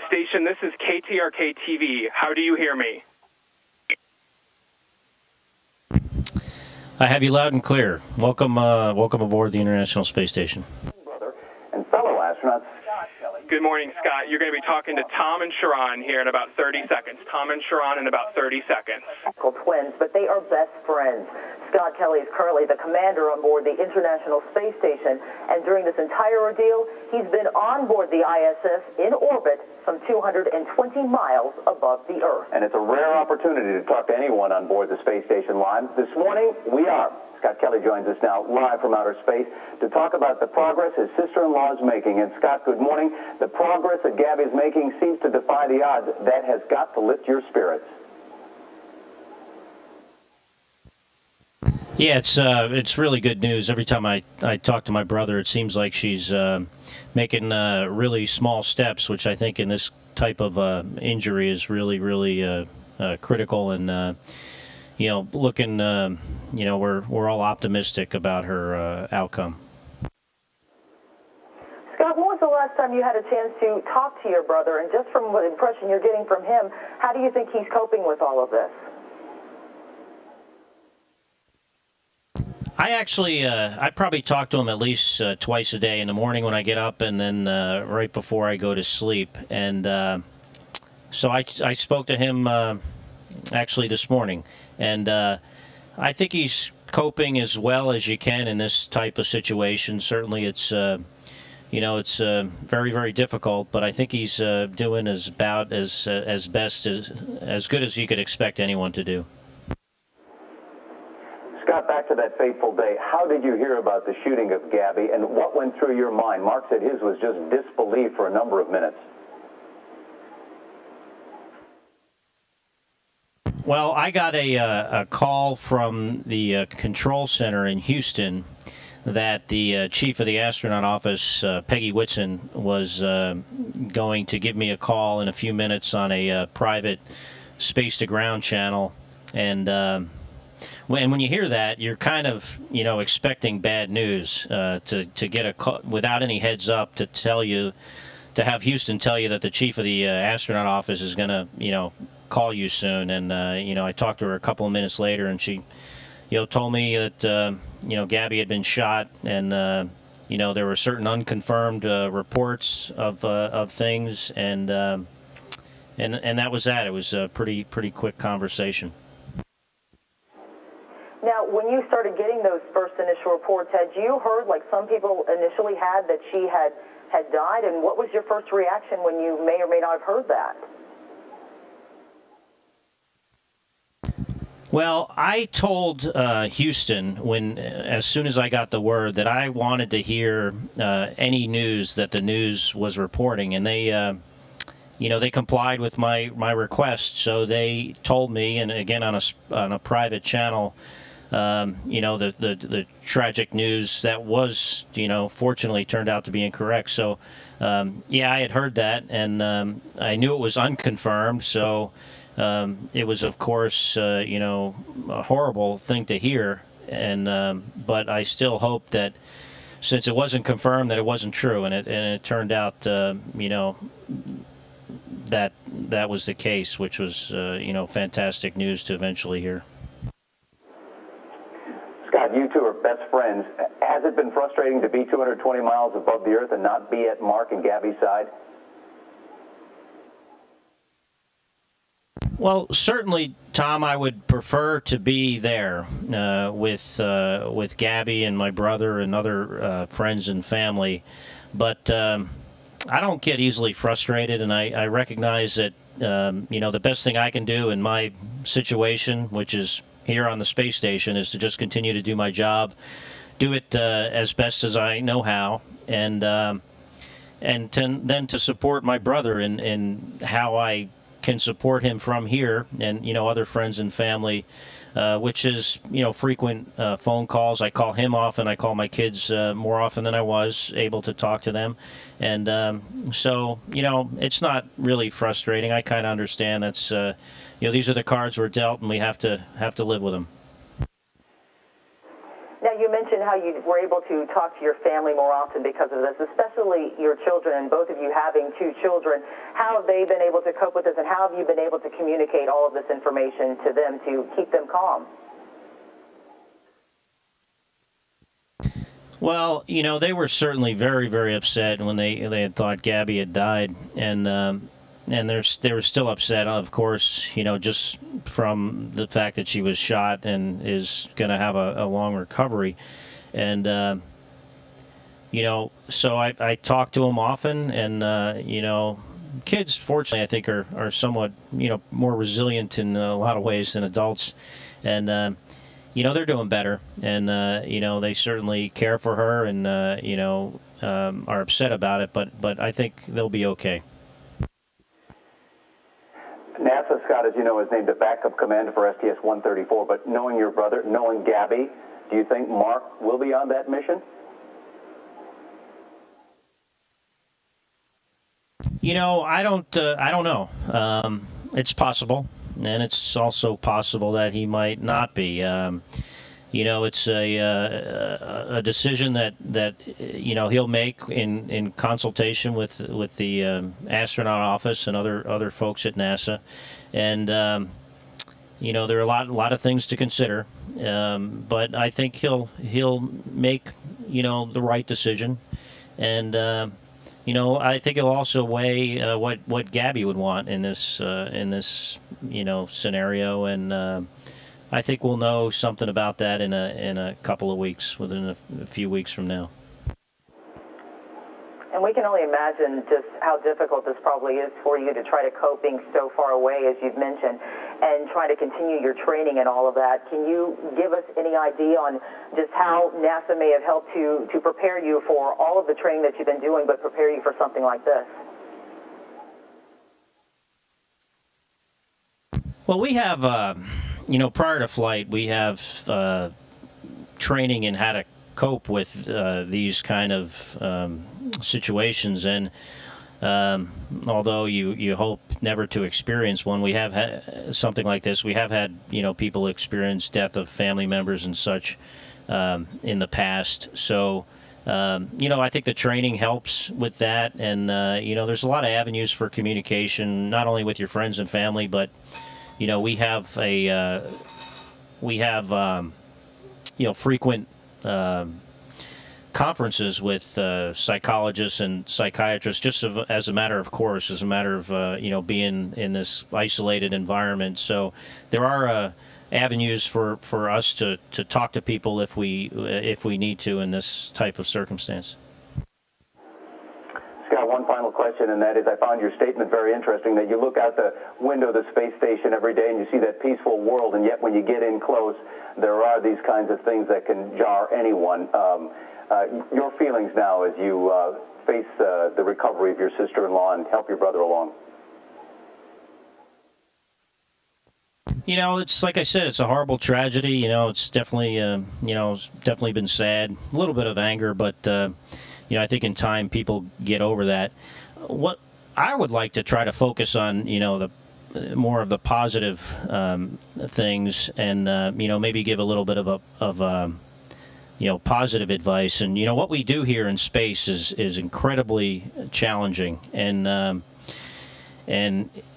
station. This is KTRK TV. How do you hear me? I have you loud and clear. Welcome aboard the International Space Station. Brother and fellow astronaut Scott Kelly. Good morning, Scott. You're going to be talking to Tom and Sharon here in about 30 seconds. Tom and Sharon in about 30 seconds. Twins, but they are best friends. Scott Kelly is currently the commander on board the International Space Station, and during this entire ordeal, he's been on board the ISS in orbit some 220 miles above the Earth. And it's a rare opportunity to talk to anyone on board the space station live. This morning, we are. Scott Kelly joins us now live from outer space to talk about the progress his sister-in-law is making. And Scott, good morning. The progress that Gabby is making seems to defy the odds. That has got to lift your spirits. Yeah, it's really good news. Every time I talk to my brother, it seems like she's making really small steps, which I think in this type of injury is really critical. And looking, we're all optimistic about her outcome. Scott, when was the last time you had a chance to talk to your brother? And just from what impression you're getting from him, how do you think he's coping with all of this? I actually, I probably talk to him at least twice a day, in the morning when I get up, and then right before I go to sleep. And so I spoke to him actually this morning, and I think he's coping as well as you can in this type of situation. Certainly, it's it's very, very difficult, but I think he's doing as good as you could expect anyone to do. Scott, back to that fateful day, how did you hear about the shooting of Gabby, and what went through your mind? Mark said his was just disbelief for a number of minutes. Well, I got a call from the control center in Houston that the chief of the astronaut office, Peggy Whitson, was going to give me a call in a few minutes on a private space-to-ground channel. And when you hear that, you're kind of, expecting bad news to get a call without any heads up to have Houston tell you that the chief of the astronaut office is going to, call you soon. And, I talked to her a couple of minutes later, and she, told me that, Gabby had been shot, and, there were certain unconfirmed reports of things, and that was that. It was a pretty quick conversation. Now, when you started getting those first initial reports, had you heard, like some people initially had, that she had died? And what was your first reaction when you may or may not have heard that? Well, I told Houston as soon as I got the word that I wanted to hear any news that the news was reporting, and they complied with my request. So they told me, and again on a private channel, the tragic news that was, fortunately turned out to be incorrect. So, I had heard that, and I knew it was unconfirmed. So it was, of course, a horrible thing to hear. And but I still hope that, since it wasn't confirmed, that it wasn't true, and it turned out, that was the case, which was, fantastic news to eventually hear. Scott, you two are best friends. Has it been frustrating to be 220 miles above the Earth and not be at Mark and Gabby's side? Well, certainly, Tom, I would prefer to be there with Gabby and my brother and other friends and family. But I don't get easily frustrated, and I recognize that, the best thing I can do in my situation, which is here on the space station, is to just continue to do my job, do it as best as I know how, and then to support my brother in how I can support him from here, and other friends and family, which is frequent phone calls. I call him often. I call my kids more often than I was able to talk to them, and so it's not really frustrating. I kind of understand that's these are the cards we're dealt, and we have to live with them. Now, you mentioned how you were able to talk to your family more often because of this, especially your children, and both of you having 2 children? How have they been able to cope with this, and how have you been able to communicate all of this information to them to keep them calm? Well, they were certainly very, very upset when they had thought Gabby had died, and they were still upset, of course, just from the fact that she was shot and is going to have a long recovery, and so I talk to them often, and kids, fortunately, I think are somewhat more resilient in a lot of ways than adults, and they're doing better, and they certainly care for her, and are upset about it, but I think they'll be okay. NASA, Scott, as you know, has named a backup commander for STS-134, but knowing your brother, knowing Gabby, do you think Mark will be on that mission? I don't know. It's possible, and it's also possible that he might not be. It's a decision that he'll make in consultation with the astronaut office and other folks at NASA, and there are a lot of things to consider, but I think he'll make the right decision, and I think he'll also weigh what Gabby would want in this scenario, and I think we'll know something about that in a couple of weeks, within a few weeks from now. And we can only imagine just how difficult this probably is for you to try to cope being so far away, as you've mentioned, and trying to continue your training and all of that. Can you give us any idea on just how NASA may have helped to prepare you for all of the training that you've been doing, but prepare you for something like this? Well, we have, prior to flight, we have training in how to cope with these kind of situations, and although you hope never to experience one, we have had something like this. We have had people experience death of family members and such in the past. So I think the training helps with that, and there's a lot of avenues for communication, not only with your friends and family, but we have frequent conferences with psychologists and psychiatrists, just as a matter of course, as a matter of being in this isolated environment. So there are avenues for us to talk to people if we need to in this type of circumstance. Scott, one final question, and that is, I found your statement very interesting, that you look out the window of the space station every day and you see that peaceful world, and yet when you get in close, there are these kinds of things that can jar anyone. Your feelings now as you face the recovery of your sister-in-law and help your brother along? It's like I said, it's a horrible tragedy. It's definitely, it's definitely been sad. A little bit of anger, but I think in time people get over that. What I would like to try to focus on, the more of the positive things, and maybe give a little bit of positive advice. And what we do here in space is incredibly challenging, and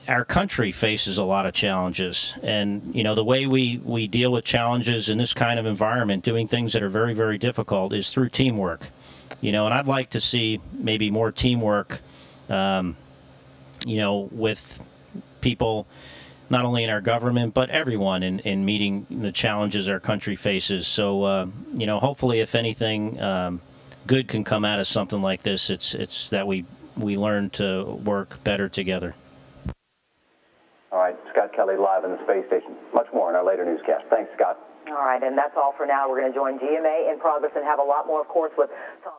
our country faces a lot of challenges. And the way we deal with challenges in this kind of environment, doing things that are very, very difficult, is through teamwork. And I'd like to see maybe more teamwork, with people, not only in our government, but everyone in meeting the challenges our country faces. So, hopefully, if anything good can come out of something like this, it's that we learn to work better together. All right, Scott Kelly live in the space station. Much more in our later newscast. Thanks, Scott. All right, and that's all for now. We're going to join GMA in progress and have a lot more, of course, with Tom.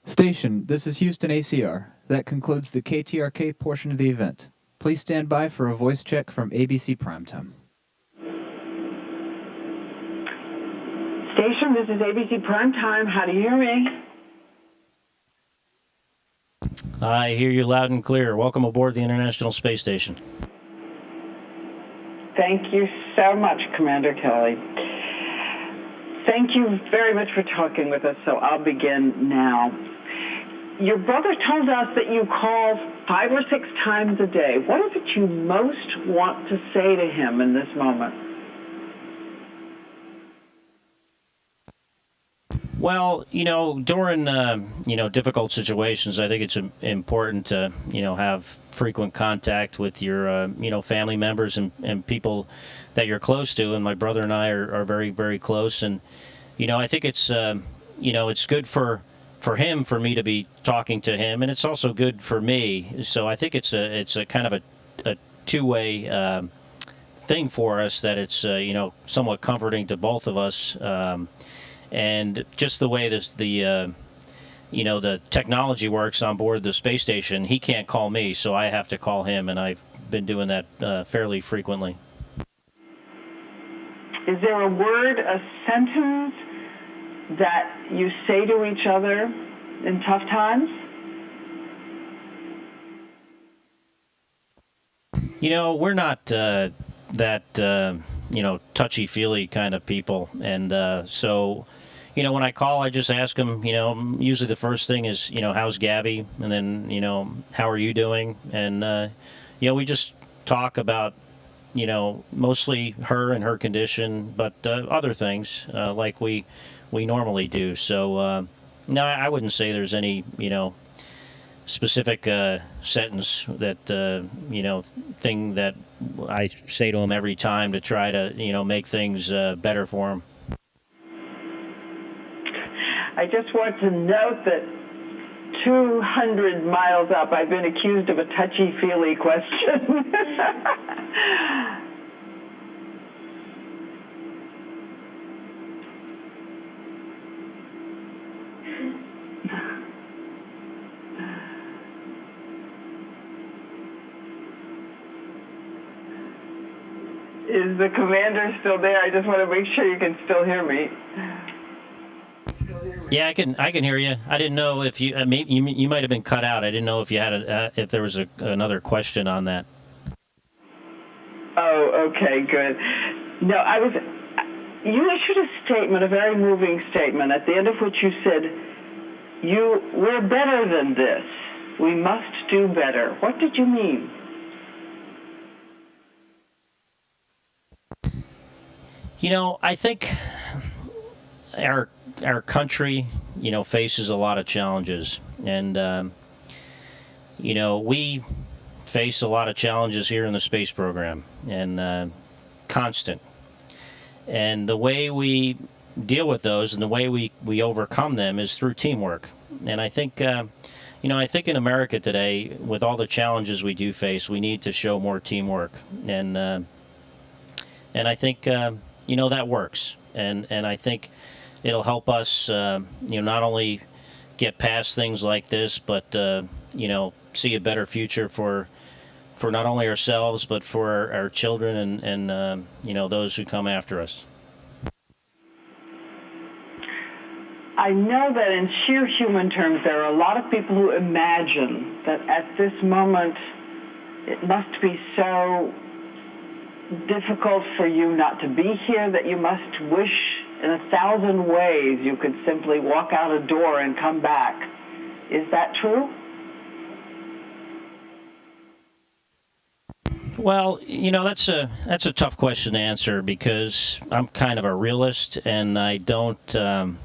Station, this is Houston ACR. That concludes the KTRK portion of the event. Please stand by for a voice check from ABC Primetime. Station, this is ABC Primetime. How do you hear me? I hear you loud and clear. Welcome aboard the International Space Station. Thank you so much, Commander Kelly. Thank you very much for talking with us, so I'll begin now. Your brother told us that you call 5 or 6 times a day. What is it you most want to say to him in this moment? Well, during, difficult situations, I think it's important to, have frequent contact with your, family members and people that you're close to. And my brother and I are very, very close. And, I think it's, it's good for him, for me to be talking to him. And it's also good for me. So I think it's a kind of a two-way thing for us, that it's, somewhat comforting to both of us. And just the way the technology works on board the space station, he can't call me, so I have to call him, and I've been doing that fairly frequently. Is there a word, a sentence that you say to each other in tough times? We're not that touchy-feely kind of people, and so. When I call, I just ask them, usually the first thing is, how's Gabby? And then, how are you doing? And, we just talk about, mostly her and her condition, but other things like we normally do. So, no, I wouldn't say there's any, specific sentence that, thing that I say to him every time to try to, make things better for him. I just want to note that 200 miles up, I've been accused of a touchy-feely question. Is the commander still there? I just want to make sure you can still hear me. Yeah, I can hear you. I didn't know if you maybe you might have been cut out. I didn't know if you had if there was another question on that. Oh, okay, good. No, you issued a statement, a very moving statement, at the end of which you said, we're better than this. We must do better. What did you mean? I think our country, faces a lot of challenges, and we face a lot of challenges here in the space program, and constant. And the way we deal with those and the way we overcome them is through teamwork. And I think, I think in America today, with all the challenges we do face, we need to show more teamwork, and I think that works, and I think it'll help us, not only get past things like this, but see a better future for not only ourselves but for our children and those who come after us. I know that in sheer human terms, there are a lot of people who imagine that at this moment it must be so difficult for you not to be here, that you must wish in 1,000 ways you could simply walk out a door and come back. Is that true? Well, that's a tough question to answer, because I'm kind of a realist, and I don't, I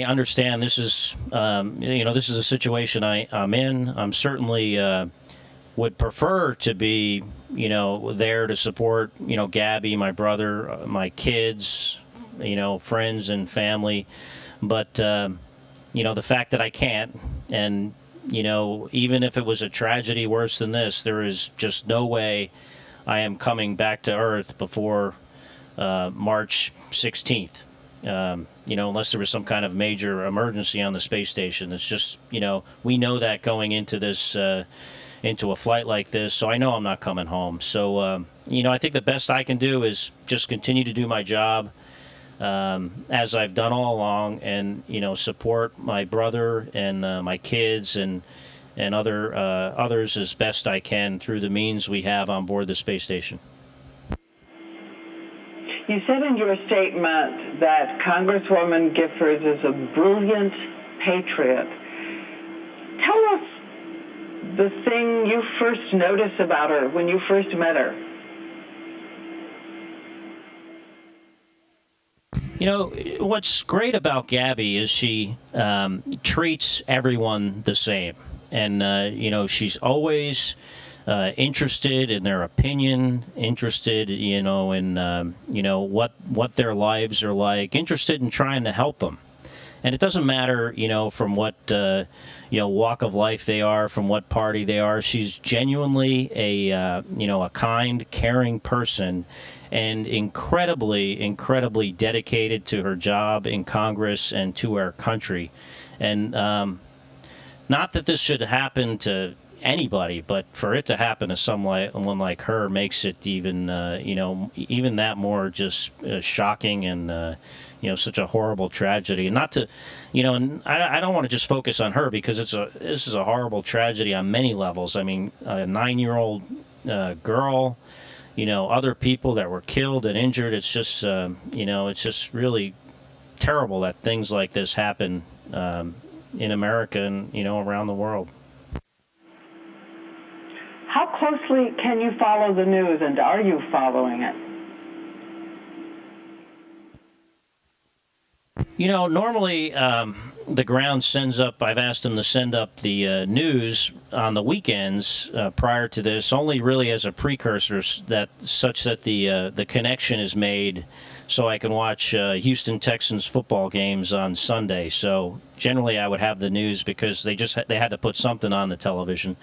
understand this is, this is a situation I'm in. I'm certainly would prefer to be, there to support, Gabby, my brother, my kids, friends and family. But, the fact that I can't, and, even if it was a tragedy worse than this, there is just no way I am coming back to Earth before March 16th. Unless there was some kind of major emergency on the space station. It's just, we know that going into this, into a flight like this, so I know I'm not coming home. So, I think the best I can do is just continue to do my job as I've done all along, and, support my brother and my kids and others as best I can through the means we have on board the space station. You said in your statement that Congresswoman Giffords is a brilliant patriot. Tell us the thing you first noticed about her when you first met her. You know, what's great about Gabby is she treats everyone the same. And, you know, she's always interested in their opinion, interested, you know, in, you know, what their lives are like, interested in trying to help them. And it doesn't matter, you know, from what, you know, walk of life they are, from what party they are. She's genuinely a, you know, a kind, caring person, and incredibly dedicated to her job in Congress and to our country. And not that this should happen to anybody, but for it to happen to someone like her makes it even, you know, even that more just shocking and, you know, such a horrible tragedy. And not to, you know, and I don't want to just focus on her because this is a horrible tragedy on many levels. I mean, a 9-year-old girl, you know, other people that were killed and injured. It's just, you know, it's just really terrible that things like this happen in America and, you know, around the world. How closely can you follow the news, and are you following it? You know, normally the ground sends up, I've asked them to send up the news on the weekends prior to this, only really as a precursor, such that the connection is made so I can watch Houston Texans football games on Sunday. So generally I would have the news because they had to put something on the television.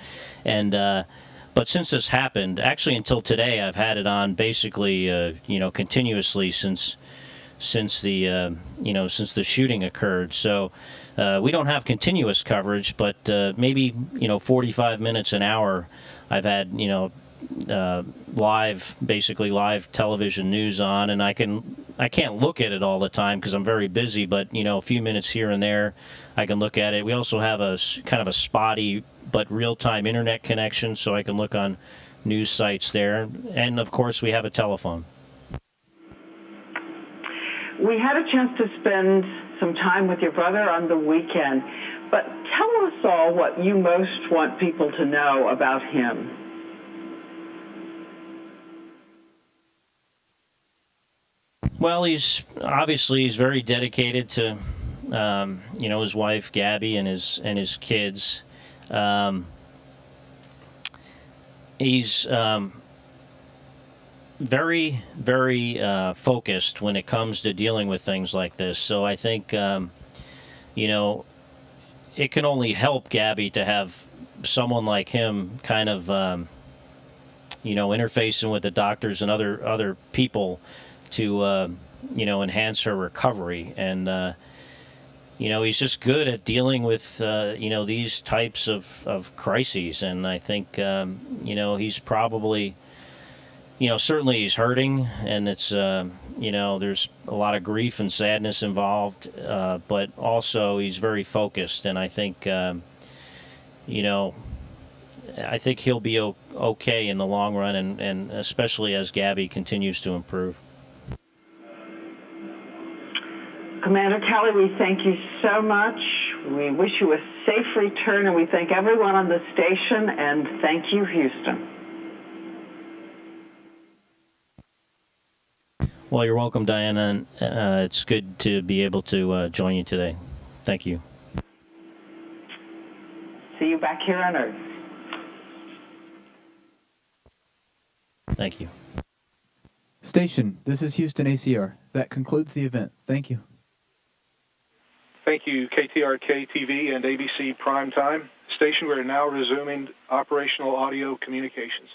And but since this happened, actually until today, I've had it on basically, you know, continuously since the you know, since the shooting occurred. So we don't have continuous coverage, but maybe, you know, 45 minutes an hour I've had, you know, basically live television news on, and I can't look at it all the time because I'm very busy, but, you know, a few minutes here and there I can look at it. We also have a kind of a spotty but real-time internet connection, so I can look on news sites there, and of course we have a telephone. We had a chance to spend some time with your brother on the weekend, but tell us all what you most want people to know about him. Well, he's very dedicated to, you know, his wife Gabby and his kids. He's very focused when it comes to dealing with things like this. So I think, you know, it can only help Gabby to have someone like him kind of, you know, interfacing with the doctors and other people to, you know, enhance her recovery. And, you know, he's just good at dealing with, you know, these types of crises. And I think, you know, he's probably, you know, certainly he's hurting, and it's, you know, there's a lot of grief and sadness involved, but also he's very focused. And I think, you know, I think he'll be okay in the long run, and especially as Gabby continues to improve. Commander Kelly, we thank you so much. We wish you a safe return, and we thank everyone on the station, and thank you, Houston. Well, you're welcome, Diane, and it's good to be able to join you today. Thank you. See you back here on Earth. Thank you. Station, this is Houston ACR. That concludes the event. Thank you. Thank you, KTRK TV and ABC Primetime. Station, we're now resuming operational audio communications.